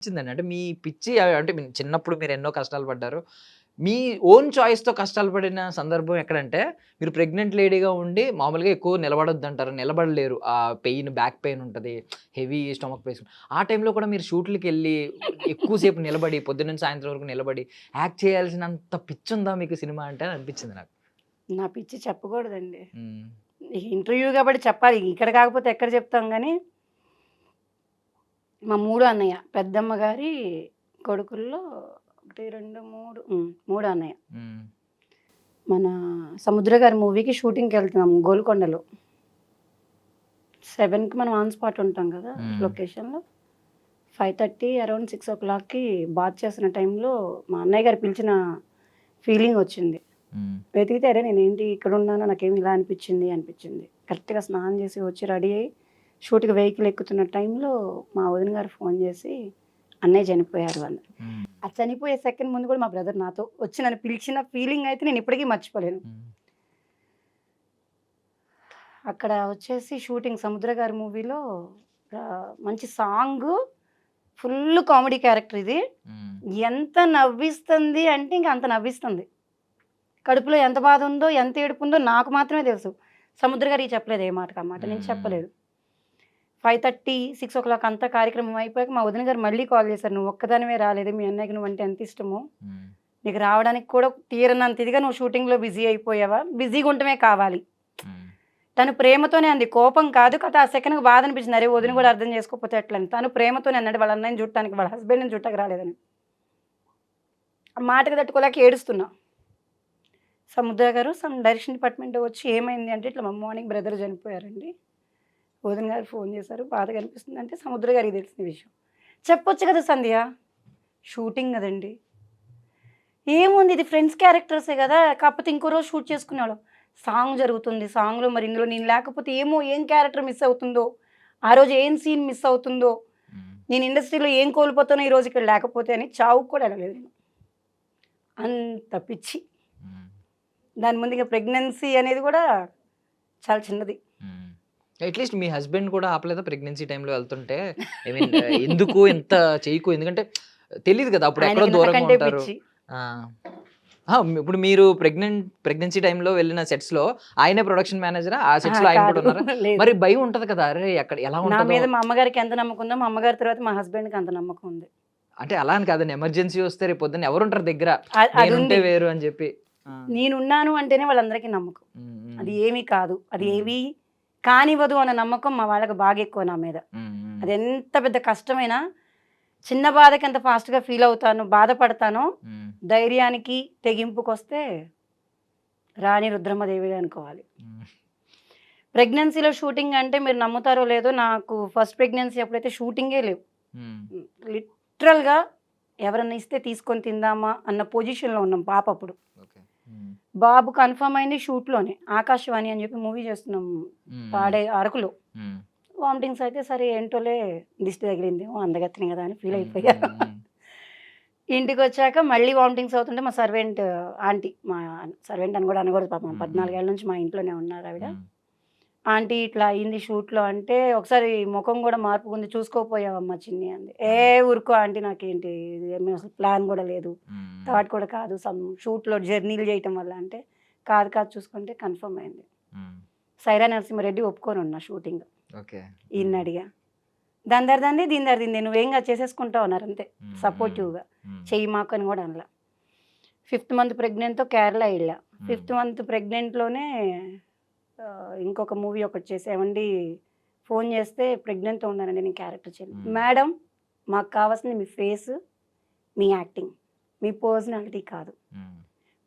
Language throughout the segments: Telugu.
వచ్చిందండి. అంటే మీ పిచ్చి అంటే మీ చిన్నప్పుడు మీరు ఎన్నో కష్టాలు పడ్డారు. మీ ఓన్ చాయిస్‌తో కష్టాలు పడిన సందర్భం ఎక్కడంటే, మీరు ప్రెగ్నెంట్ లేడీగా ఉండి మామూలుగా ఎక్కువ నిలబడొద్దంటారు. నిలబడలేరు. బ్యాక్ పెయిన్ ఉంటది. Heavy stomach pains. ఆ టైంలో కూడా మీరు షూట్‌లకెళ్ళి ఎక్కువ సేపు నిలబడి పొద్దున్న నుంచి సాయంత్రం వరకు నిలబడి యాక్ట్ చేయాల్సినంత పిచ్చుందా మీకు సినిమా అంటే అని అనిపించింది నాకు. నా పిచ్చి చెప్పకూడదండి. హ్మ్. ఇంటర్వ్యూ కాబట్టి చెప్పాలి. ఇక్కడ కాకపోతే ఎక్కడ చెప్తాం గానీ, మా మూడో అన్నయ్య. పెద్దమ్మ గారి కొడుకుల్లో 1, 2, 3 మూడో అన్నయ్య. హ్మ్. మన 'సముద్ర' గారి మూవీకి షూటింగ్‌కెళ్తున్నాం గోల్కొండలో. 7కి మనం ఆన్ స్పాట్ ఉంటాం కదా! హ్మ్. లొకేషన్‌లో. 5:30 అరౌండ్ 6:00కి బాత్ చేస్తున్న టైంలో మా అన్నయ్య గారు పిలిచిన ఫీలింగొచ్చింది. హ్మ్. వెతికితే అరే! నేనేంటి ఇక్కడున్నాను నాకేమి ఇలా అనిపిచ్చింది. కరెక్ట్‌గా స్నానం చేసి వచ్చి రెడీ అయ్యి షూట్‌కి వెహికల్ ఎక్కుతున్న టైంలో మా వదిన గారు ఫోన్ చేసి, "అన్నయ్య చనిపోయారు" అన్నారు. హ్మ్. ఆ చనిపోయే సెకండ్ ముందు కూడా మా బ్రదర్ నాతో వచ్చి నన్ను పిలిచిన ఫీలింగ్ అయితే నేను ఇప్పటికీ మర్చిపోలేను. హ్మ్. అక్కడ వచ్చేసి షూటింగ్ 'సముద్ర' గారి మూవీలో మంచి సాంగు, ఫుల్లు కామెడీ క్యారెక్టర్ ఇది. హ్మ్. ఎంత నవ్విస్తుంది అంటే ఇంక అంత నవ్విస్తుంది. కడుపులో ఎంత బాధుందో, ఎంత ఏడుపుందో నాకు మాత్రమే తెలుసు. 'సముద్ర' గారికి చెప్పలేదు ఏ మాటకి ఆ మాట. నేను హ్మ్. చెప్పలేదు. 5:30, 6:00 అంతా కార్యక్రమం అయిపోయాక మా వదిన గారు మళ్ళీ కాల్ చేశారు. "నువ్వు ఒక్కదానివే రాలేదు. మీ అన్నయ్యకి నువ్వంటే ఎంత ఇష్టమో. హ్మ్. నీకు రావడానికి కూడా తీరనంత ఇదిగా నువ్వు షూటింగ్‌లో బిజీ అయిపోయావా? బిజీగా ఉండటమే కావాలి." హ్మ్. తను ప్రేమతోనే అంది. కోపం కాదు. కాతే ఆ సెకన్‌కి బాధ అనిపించింది. అరే! వదిన హ్మ్. కూడా అర్థం చేసుకోకపోతే ఎట్లని. తను ప్రేమతోనే అన్నాడు వాళ్ళ అన్నయ్యని చూడటానికి, వాళ్ళ హస్బెండ్‌ని చూడటానికి రాలేదని. ఆ మాటకి తట్టుకోలేక ఏడుస్తున్నా. సముద్ర గారు డైరెక్షన్ డిపార్ట్‌మెంట్ వచ్చి ఏమైంది అంటే, ఇట్లా మార్నింగ్ బ్రదర్ చనిపోయారండి. వదిన గారు ఫోన్ చేశారు. బాధగా అనిపిస్తుందంటే సముద్ర గారికి తెలిసిన విషయం. చెప్పొచ్చు కదా సంధ్య. షూటింగ్ గదండీ! ఏముంది ఇది ఫ్రెండ్స్ క్యారెక్టర్సే గదా! కాకపోతే ఇంకో రోజు షూట్ చేసుకునేవాళ్ళం. సాంగ్ జరుగుతుంది. సాంగ్‌లో మరి ఇందులో నేను లేకపోతే ఏం క్యారెక్టర్ మిస్ అవుతుందో, ఆ రోజు ఏం సీన్ మిస్ అవుతుందో, హ్మ్. నేను ఇండస్ట్రీలో ఏం కోల్పోతానో ఈరోజు ఇక్కడ లేకపోతే అని చావుకి కూడా ఎళ్ళలేదు నేను. అంత పిచ్చి. హ్మ్. దాని ముందు ఇక ప్రెగ్నెన్సీ అనేది గూడా చాలా చిన్నది. హ్మ్. అట్‌లీస్ట్ మీ హస్బెండ్ కూడా ఆపలేదా ప్రెగ్నెన్సీ టైమ్‌లో ఎళ్తుంటే? ఐ మీన్ ఎందుకు ఇంత చేయకు ఎందుకంటే తెలీదు కదా! అప్పుడు ఎక్కడో ఆయనకి దూరంగా నాకంటే ఉంటారు. పిచ్చి. ఆ! ఇప్పుడు మీరు ప్రెగ్నెన్సీ టైమ్‌లో వెళ్ళిన సెట్స్‌లో ఆయనే ప్రొడక్షన్ మేనేజరా? ఆ అహా! సెట్స్‌లో ఆయన కాదు. కూడా ఉన్నారా? లేదు. మరి భయం ఉంటది కదా! అరే! ఎలా నా ఉంటదో? మీద మా అమ్మగారికి ఎంత నమ్మకం ఉందో, మా అమ్మగారి తర్వాత మా హస్బెండ్‌కి అంత నమ్మకం ఉంది. అంటే అలా అని కాదండి. ఎమర్జెన్సీ వస్తే రేపు పొద్దున్న ఎవరుంటారు దగ్గర? నేనుంటే అదుంది. వేరు అని చెప్పి. ఆ! నేనున్నాను అంటేనే వాళ్ళందరికీ నమ్మకం. హ్మ్. హ్మ్. అది ఏమీ కాదు. అది హ్మ్. ఏవి కానివ్వదు అన్న నమ్మకం మా వాళ్ళకి బాగా ఎక్కువ నా మీద. హ్మ్. హ్మ్. అదెంత పెద్ద కష్టమైనా, చిన్న బాధకి ఎంత ఫాస్ట్‌గా ఫీల్ అవుతానో, బాధపడతానో, హ్మ్. ధైర్యానికి, తెగింపుకొస్తే రాణి రుద్రమ్మదేవినే అనుకోవాలి. హ్మ్. ప్రెగ్నెన్సీలో షూటింగ్ అంటే మీరు నమ్ముతారో లేదో నాకు ఫస్ట్ ప్రెగ్నెన్సీ అప్పుడైతే షూటింగే లేవు. హ్మ్. లిటరల్‌గా ఎవరన్నా ఇస్తే తీసుకొని తిందామా అన్న పొజిషన్‌లో ఉన్నాం పాప అప్పుడు. ఓకే. హ్మ్. బాబు కన్ఫర్మ్ అయింది షూట్‌లోనే. 'ఆకాశవాణి' అని చెప్పి మూవీ చేస్తున్నాం హ్మ్. హ్మ్. పాడే అరకులో. హ్మ్. వామిటింగ్స్ అయితే సరే ఏంటోలే దిష్టి తగిలిందేమో అందగత్తెనే కదా! అని ఫీల్ హ్మ్. అయిపోయా. హ్మ్. హ్మ్. ఇంటికొచ్చాక మళ్ళీ వామిటింగ్స్ అవుతుంటే మా సర్వెంట్ ఆంటీ మా సర్వెంట్ అని కూడా అనకూడదు పాపం హ్మ్. హ్మ్. 14 ఏళ్ల నుంచి మా ఇంట్లోనే ఉన్నారావిడ. హ్మ్. ఆంటీ ఇట్లా అయింది షూట్‌లో అంటే, ఒకసారి మొఖం గూడా మార్పుగుంది చూసుకోపోయావమ్మా చిన్ని అంది. హ్మ్. ఊరుకో ఆంటీ నాకేంటి ఇది ఏమి అసలు ప్లాన్ గూడా లేదు. హ్మ్. థాట్ కూడా కాదు. షూట్‌లో జర్నీలు జేయటం వల్ల అంటే, కాదు చూసుకుంటే కన్ఫర్మ్ అయింది. హ్మ్. 'సైరా నరసింహారెడ్డి' ఒప్పుకోనున్నా షూటింగ్. ఓకే. హ్మ్. ఈయన్నడిగా. దాని దారిదంది, దీని దారిదింది. నువ్వేం గాదు చేసేసుకుంటావు అన్నారంతే. హ్మ్. హ్మ్. సపోర్టివ్‌గా. హ్మ్. చెయ్యి మాకు అని గూడా అనలా. ఫిఫ్త్ మంత్ ప్రెగ్నెంట్‌తో కేరళ ఎళ్ళా. హ్మ్. ఫిఫ్త్ మంత్ ప్రెగ్నెంట్‌లోనే ఇంకొక మూవీ ఒకటి చేశా. ఏవండీ ఫోను చేస్తే ప్రెగ్నెంట్‌తో ఉన్నానండి నేను క్యారెక్టర్ చేయను. హ్మ్. మేడం మాకు కావాల్సింది మీ ఫేసు, మీ యాక్టింగ్. మీ పర్సనాలిటీ కాదు. హ్మ్.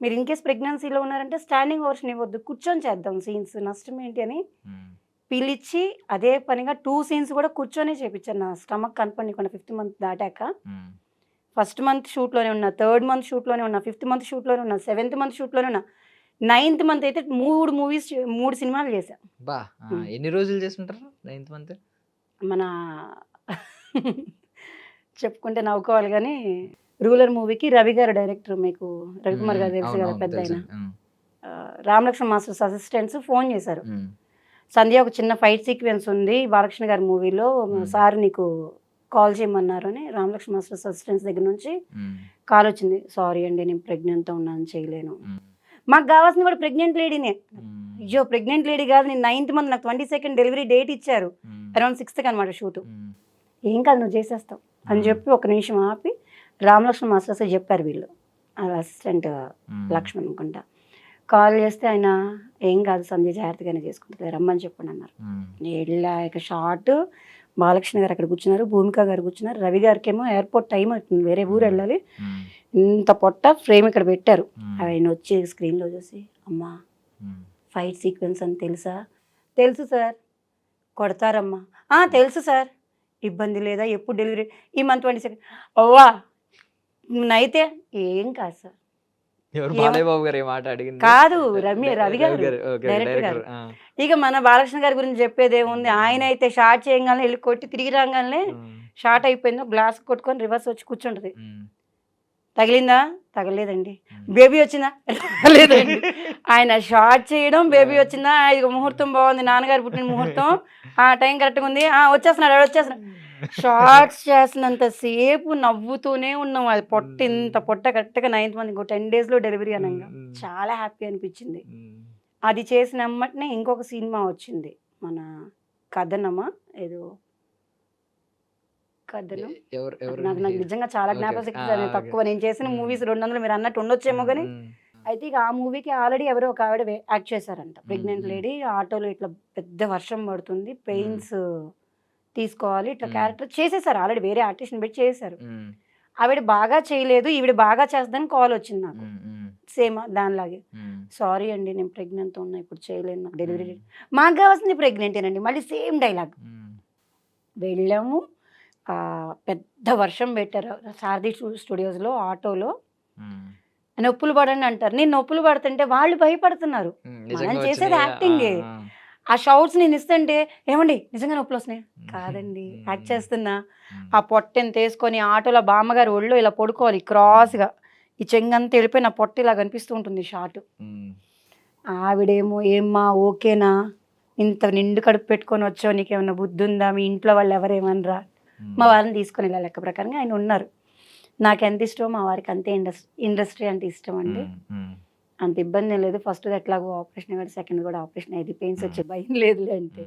మీరు ఇన్‌కేస్ ప్రెగ్నెన్సీలో ఉన్నారంటే స్టాండింగ్ ఓవేషన్ ఇవ్వద్దు. కూర్చొని చేద్దాం సీన్స్ నష్టమేంటి అని హ్మ్. పిలిచి అదే పనిగా 2 సీన్స్ కూడా కూర్చొనే చేపిచ్చాను. నా స్టమక్ కనపడనీయకుండా ఫిఫ్త్ మంత్ దాటాక. హ్మ్. ఫస్ట్ మంత్ షూట్‌లోనే ఉన్నా, థర్డ్ మంత్ షూట్‌లోనే ఉన్నా, ఫిఫ్త్ మంత్ షూట్‌లోనే ఉన్నా, సెవెంత్ మంత్ షూట్‌లోనే ఉన్నా. నైన్త్ మంత్ అయితే 3 సినిమాలు చేశా. అబ్బా! హ్మ్. ఎన్ని రోజులు చేసుంటారు? Ninth month? మన చెప్పుకుంటే నవ్వుకోవాలి గానీ, 'రూలర్' మూవీకి రవి గారు డైరెక్టర్ మీకు హ్మ్. రవికుమార్ హ్మ్. గారు తెలుసు గదా! అవునవును. పెద్దాయన. తెలుసండి. హ్మ్. రామలక్ష్మణ్ మాస్టర్స్ అసిస్టెంట్స్ ఫోను చేశారు. హ్మ్. సంధ్య ఒక చిన్న ఫైట్ సీక్వెన్స్ ఉంది బాలకృష్ణ గారి మూవీలో హ్మ్. సార్ నీకు కాల్ చేయమన్నారు అని రామలక్ష్మణ మాస్టర్స్ అసిస్టెంట్స్ దగ్గర నుంచి కాల్ వచ్చింది. సారీ అండి నేను ప్రెగ్నెంట్తో ఉన్నాను చేయలేను. మాకు కావాల్సింది కూడా ప్రెగ్నెంట్ లేడీనే. అయ్యో ప్రెగ్నెంట్ లేడీ కాదు, నేను 9th మంత్, నాకు 22nd డెలివరీ డేట్ ఇచ్చారు, అరౌండ్ 6th అనమాట షూట్. ఏం కాదు నువ్వు చేసేస్తావు అని చెప్పి ఒక నిమిషం ఆపి రామలక్ష్మణ మాస్టర్స్ చెప్పారు వీళ్ళు, అసిస్టెంట్ లక్ష్మణ్ అనుకుంటా. కాల్ చేస్తే ఆయన ఏం కాదు సంధ్య జాగ్రత్తగానే చేసుకుంటుంది రమ్మని చెప్పండి అన్నారు. వెళ్ళాక షార్ట్ బాలకృష్ణ గారు అక్కడ కూర్చున్నారు, భూమిక గారు కూర్చున్నారు, రవి గారికి ఏమో ఎయిర్పోర్ట్ టైం అవుతుంది, వేరే ఊరు వెళ్ళాలి. ఇంత పొట్ట ఫ్రేమ్ ఇక్కడ పెట్టారు. ఆయన వచ్చి స్క్రీన్లో చూసి అమ్మా ఫైట్ సీక్వెన్స్ అని తెలుసా? తెలుసు సార్. కొడతారమ్మా? తెలుసు సార్. ఇబ్బంది లేదా? ఎప్పుడు డెలివరీ? ఈ మంత్ 22. ఓవా అయితే ఏం కాదు సార్. కాదు రవి గారు డైరెక్టర్ గారు. ఇక మన బాలకృష్ణ గారి గురించి చెప్పేది ఏముంది, ఆయన అయితే షార్ట్ చేయగానే వెళ్ళి కొట్టి తిరిగి రాగానే షార్ట్ అయిపోయిందో గ్లాస్ కొట్టుకొని రివర్స్ వచ్చి కూర్చుంటది. తగిలిందా? తగలేదండి. బేబీ వచ్చిందా? లేదండి. ఆయన షార్ట్ చేయడం, బేబీ వచ్చిందా, ఇక ముహూర్తం బాగుంది, నాన్నగారు పుట్టిన ముహూర్తం, టైం కరెక్ట్గా ఉంది, వచ్చేస్తున్నాడు. షార్ట్స్ చేసినంతసేపు నవ్వుతూనే ఉన్నాం. అది పొట్ట ఇంత పొట్ట కరెక్ట్గా 9th మంత్, ఇంకో 10 daysలో డెలివరీ అనగా చాలా హ్యాపీ అనిపించింది. అది చేసిన అమ్మటనే ఇంకొక సినిమా వచ్చింది, మన కథనమా ఏదో కథనం. నాకు నిజంగా చాలా జ్ఞాపకశక్తి తక్కువ. నేను చేసిన మూవీస్ 200 మీరు అన్నట్టు ఉండొచ్చేమో కానీ, అయితే ఇక ఆ మూవీకి ఆల్రెడీ ఎవరో ఒక ఆవిడ యాక్ట్ చేశారంట. ప్రెగ్నెంట్ లేడీ, ఆటోలో ఇట్లా పెద్ద వర్షం పడుతుంది, పెయిన్స్ తీసుకోవాలి, ఇట్లా క్యారెక్టర్ చేసేసారు ఆల్రెడీ, వేరే ఆర్టిస్ట్ని పెట్టి చేశారు. ఆవిడ బాగా చేయలేదు, ఈవిడ బాగా చేస్తుందని కాల్ వచ్చింది నాకు, సేమ్ దానిలాగే. సారీ అండి నేను ప్రెగ్నెంట్తో ఉన్నా, ఇప్పుడు చేయలేను, నాకు డెలివరీ డేట్. మాకు కావాల్సింది ప్రెగ్నెంటేనండి, మళ్ళీ సేమ్ డైలాగ్. వెళ్ళాము, పెద్ద వర్షం పెట్టారు సారథి స్టూడియోస్లో, ఆటోలో. నొప్పులు పడండి అంటారు, నేను నొప్పులు పడుతుంటే వాళ్ళు భయపడుతున్నారు. మనం చేసేది యాక్టింగే. ఆ షౌట్స్ నేను ఇస్తుంటే ఏమండి నిజంగా నొప్పులు వస్తున్నాయి? కాదండి యాక్ట్ చేస్తున్నా. ఆ పొట్టెని తీసుకొని ఆటోలో బామ్మగారు ఒళ్ళు ఇలా పడుకోవాలి క్రాస్గా, ఈ చెంగంతా వెళ్ళిపోయి నా పొట్ట ఇలా కనిపిస్తూ ఉంటుంది షార్ట్. ఆవిడేమో ఏమ్మా ఓకేనా, ఇంత నిండు కడుపు పెట్టుకొని వచ్చావు, నీకేమన్నా బుద్ధి ఉందా, మీ ఇంట్లో వాళ్ళు ఎవరేమనరా? మా వారిని తీసుకొని వెళ్ళా, లెక్క ప్రకారంగా ఆయన ఉన్నారు. నాకు ఎంత ఇష్టమో మా వారికి అంతే ఇండస్ట్రీ అంటే ఇష్టం అండి. అంత ఇబ్బంది లేదు. ఫస్ట్ ఎట్లాగో ఆపరేషన్ కూడా, సెకండ్ కూడా ఆపరేషన్ అయింది, పెయిన్స్ వచ్చే భయం లేదులే అంటే.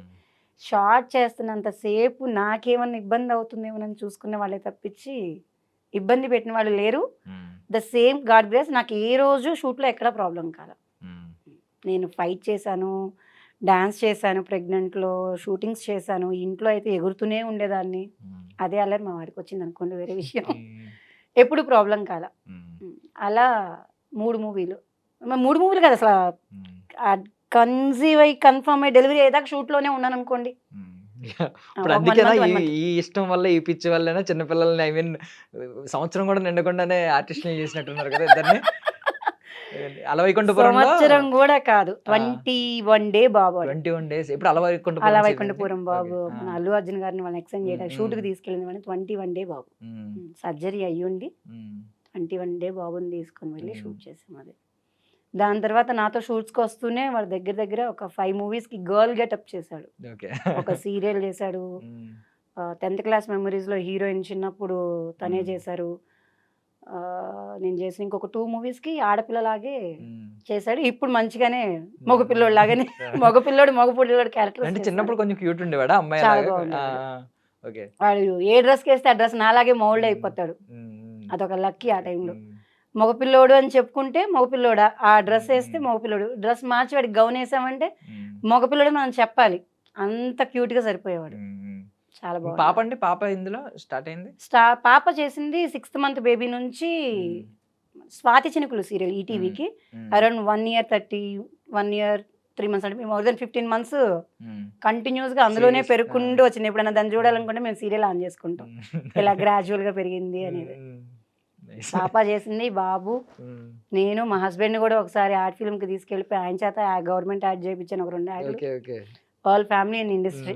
షార్ట్ చేస్తున్నంతసేపు నాకేమన్నా ఇబ్బంది అవుతుందేమోనని చూసుకునే వాళ్ళే తప్పించి ఇబ్బంది పెట్టిన వాళ్ళు లేరు. ద సేమ్ గాడ్ గ్రేస్, నాకు ఏ రోజు షూట్లో ఎక్కడ ప్రాబ్లం కాదు. నేను ఫైట్ చేశాను, డాన్స్ చేశాను, ప్రెగ్నెంట్లో షూటింగ్స్ చేశాను, ఇంట్లో అయితే ఎగురుతూనే ఉండేదాన్ని. అదే అల్లరి మా వారికి వచ్చింది అనుకోండి, వేరే విషయం. ఎప్పుడు ప్రాబ్లం కాల. అలా 3 మూవీలు కదా అసలు, కన్సీవ్ అయ్యి కన్ఫర్మ్ అయ్యి డెలివరీ అయ్యేదాకా షూట్లోనే ఉన్నాను అనుకోండి. ఈ ఇష్టం వల్ల, ఈ పిచ్చి వల్ల చిన్నపిల్లల్ని, ఐ మీన్ సంవత్సరం కూడా నిండకుండానే ఆర్టిస్టులు చేసినట్టున్నారు కదా ఇద్దరిని. సంవత్సరం కూడా కాదు, 21 డే బాబు. 21 days. ఇప్పుడు అలవైకుంఠపురం బాబు, మన అల్లు అర్జున్ గారిని వాళ్ళని ఎక్స్చేంజ్ చేయడానికి షూట్కి తీసుకెళ్ళింది వాడిని. 21 డే బాబు, సర్జరీ అయ్యుండి 21 డే బాబుని తీసుకొని వెళ్ళి షూట్ చేసాం. అది దాని తర్వాత నాతో షూట్స్కి వస్తూనే వాడు దగ్గర ఒక 5 మూవీస్కి గర్ల్ గెటప్ చేశాడు. ఒక సీరియల్ చేశాడు, 10th క్లాస్ మెమరీస్లో హీరోయిన్ చిన్నప్పుడు తనే చేశారు. నేను చేసిన ఇంకొక 2 మూవీస్కి ఆడపిల్లలాగే చేశాడు. ఇప్పుడు మంచిగానే మగపిల్లోడు లాగానే, మగపిల్లోడు క్యారెక్టర్. అంటే చిన్నప్పుడు కొంచెం క్యూట్ ఉండేవాడా అమ్మాయి? చాలా బాగుంది. వాడు ఏ డ్రెస్కి వేస్తే ఆ డ్రెస్ నాలాగే మౌల్డ్ అయిపోతాడు, అదొక లక్కీ ఆ టైంలో. మగపిల్లోడు అని చెప్పుకుంటే మగపిల్లోడా, ఆ డ్రెస్ వేస్తే మగపిల్లోడు, డ్రెస్ మార్చి వాడికి గౌన్ వేసామంటే మగపిల్లోడు మనం చెప్పాలి, అంత క్యూట్గా సరిపోయేవాడు. చాలా బాగుంది. పాప అండి, పాప ఇందులో స్టార్ట్ అయింది. పాప చేసింది 6th మంత్ బేబీ నుంచి స్వాతి చినుకులు సీరియల్ ఈటీవీకి, అరౌండ్ 1 year 3 months అంటే మోర్ దెన్ 15 months కంటిన్యూస్గా అందులోనే పెరుగుకుంటూ వచ్చింది. ఎప్పుడైనా దాన్ని చూడాలనుకుంటే మేము సీరియల్ ఆన్ చేసుకుంటాం, ఇలా గ్రాడ్యువల్గా పెరిగింది అనేది. పాప చేసింది, బాబు, నేను మా హస్బెండ్ కూడా ఒకసారి ఆర్ట్ ఫిల్మ్కి తీసుకెళ్ళిపోయి ఆయన చేత గవర్నమెంట్ యాడ్ చేయించాను, ఒక 2 యాడ్లు. All family and industry.